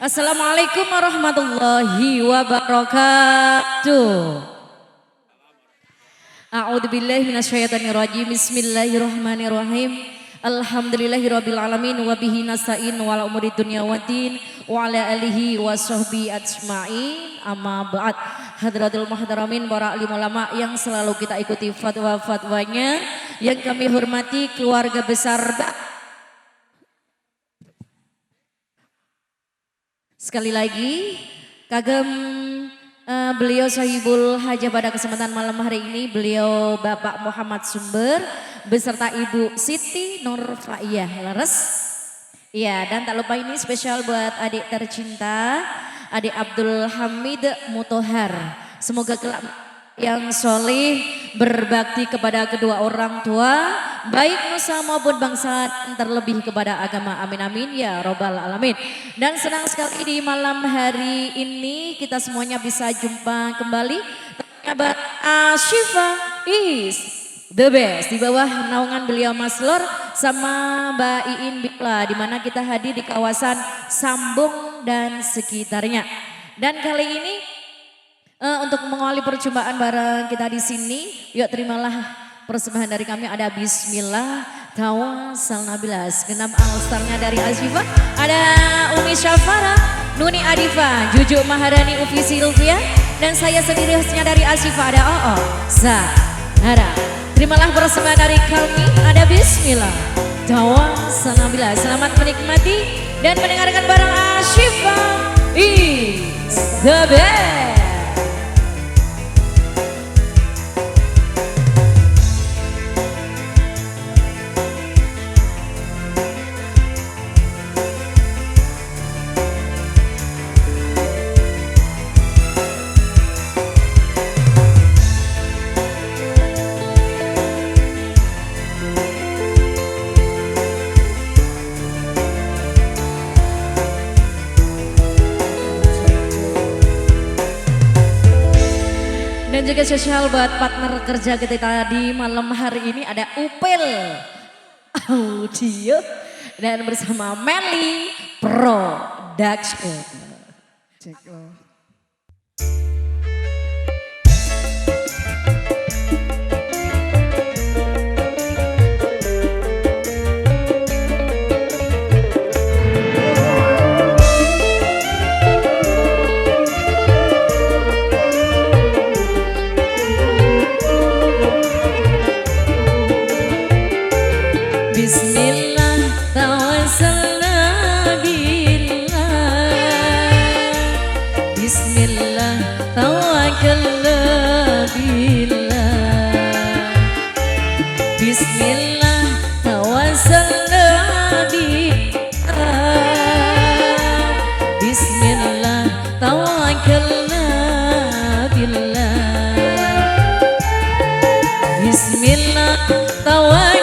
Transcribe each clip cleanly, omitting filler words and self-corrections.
Assalamualaikum warahmatullahi wabarakatuh. A'udzubillahi minasyaitonirrajim. Bismillahirrahmanirrahim. Alhamdulillahirabbil alamin wa bihi nasta'in wal umuri dunya waddin wa ala alihi wa sahbihi ajmain. Amma ba'd. Hadratul muhtaramin para alim ulama yang selalu kita ikuti fatwa-fatwanya, yang kami hormati keluarga besar sekali lagi kagem beliau sahibul hajah pada kesempatan malam hari ini, beliau Bapak Muhammad Sumber beserta Ibu Siti Nurfaiyah Laras. Iya, dan tak lupa ini spesial buat adik tercinta, adik Abdul Hamid Mutohar. Semoga kelak yang soleh berbakti kepada kedua orang tua, baik nusa maupun bangsa, terlebih kepada agama, amin amin ya robbal alamin. Dan senang sekali di malam hari ini kita semuanya bisa jumpa kembali. Kabar Ashifa is the best di bawah naungan beliau Mas Lor sama Mbak Iin Bikla, di mana kita hadir di kawasan Sambung dan sekitarnya. Dan kali ini untuk mengawali perjumpaan bareng kita di sini, yuk terimalah persembahan dari kami. Ada Bismillah, Tawasal Nabilas, genap All-Starnya dari Ashifa, ada Umi Syafara, Nuni Adifa, Jujuk Maharani, Ufi Silvia, dan saya sendiri hostnya dari Ashifa, ada Oo Zahara. Terimalah persembahan dari kami, ada Bismillah, Tawasal Nabilas. Selamat menikmati dan mendengarkan bareng Ashifa is the best. Dan juga spesial buat partner kerja kita di malam hari ini, ada Upel Audio dan bersama Meli Production. Bismillah, tawassalna billah. Bismillah, tawakkalna billah. Bismillah, tawassalna billah. Bismillah, tawakkalna billah. Bismillah, tawakkalna.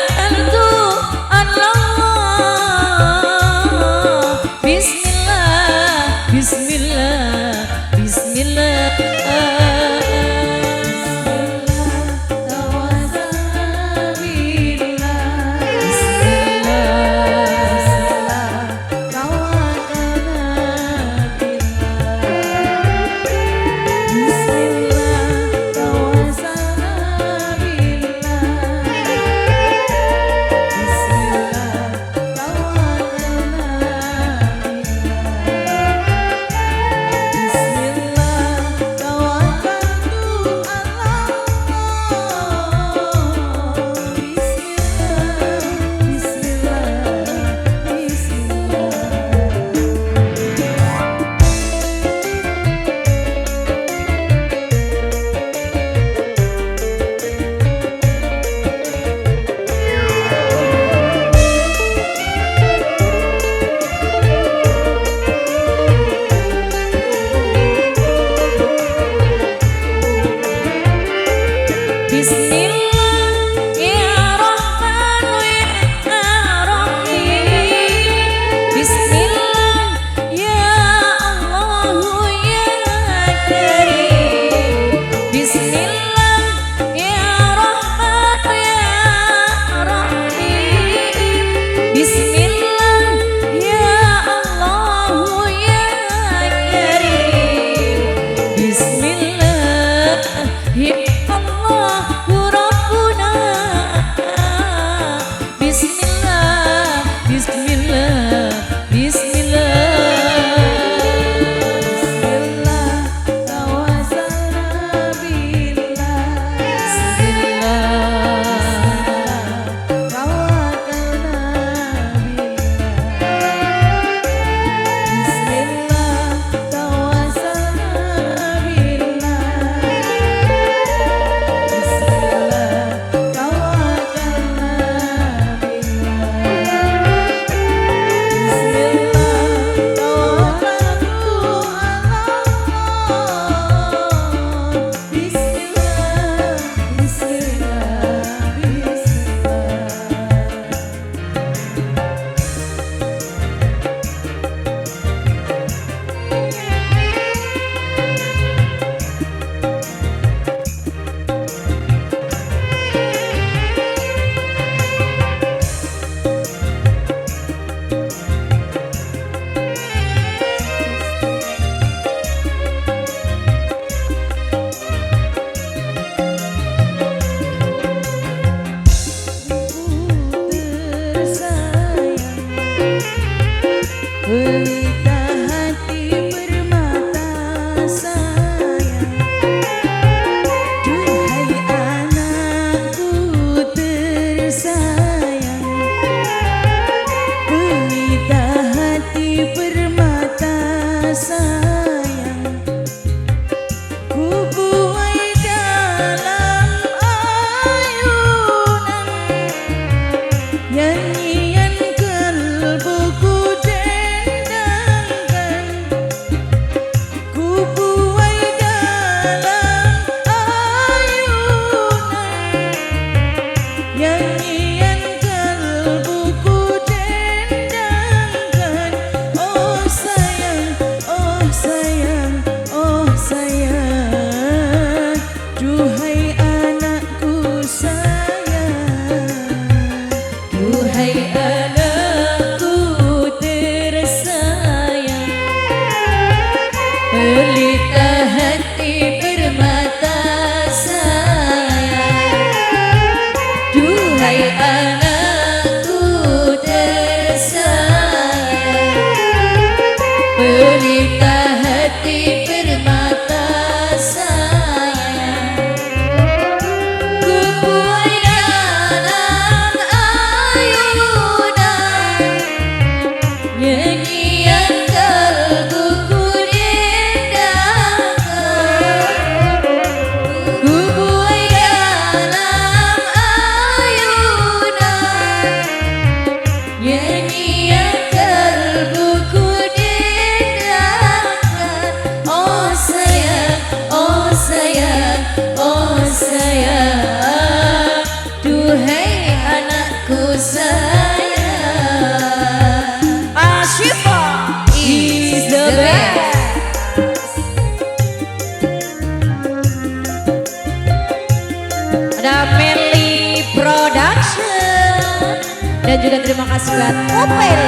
Dan juga terima kasih buat Opel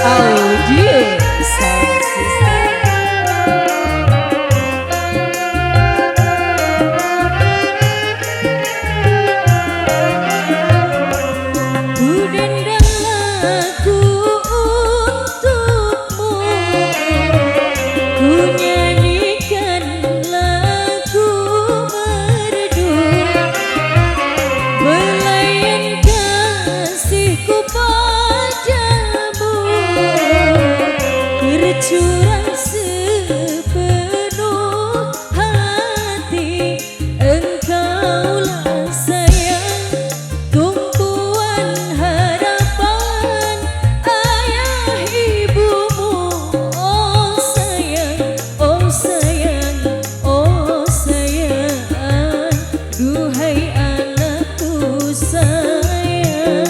Audio Sound System. Ku dendang lagu untukmu, ku nyanyikan lagu merdu, belayan kasihku padamu, tercurah sepenuh hati. Engkaulah sayang, tumpuan harapan ayah ibumu. Oh sayang, oh sayang, oh sayang, duhai anakku sayang,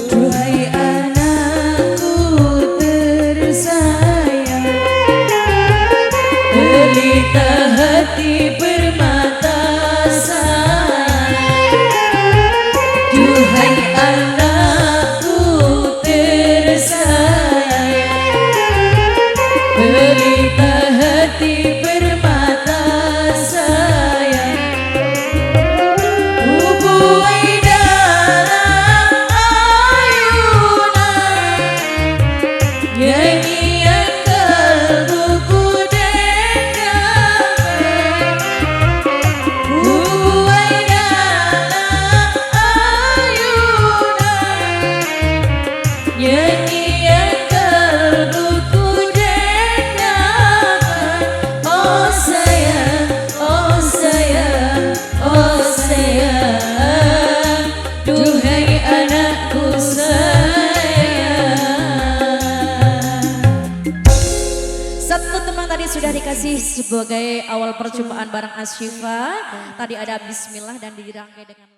duhai anakku tersayang, pelita hati permata sayang, duhai anakku tersayang, pelita hati permata sayang, ku buai dalam ayunan nyanyian kalbuku dendangkan, ku buai dalam ayunan nyanyian kalbuku dendangkan. Oh sayang, oh sayang, oh sayang, duhai anakku sayang. Satu teman tadi sudah dikasih sebagai awal perjumpaan bareng Asyifa. Tadi ada Bismillah dan dirangkai dengan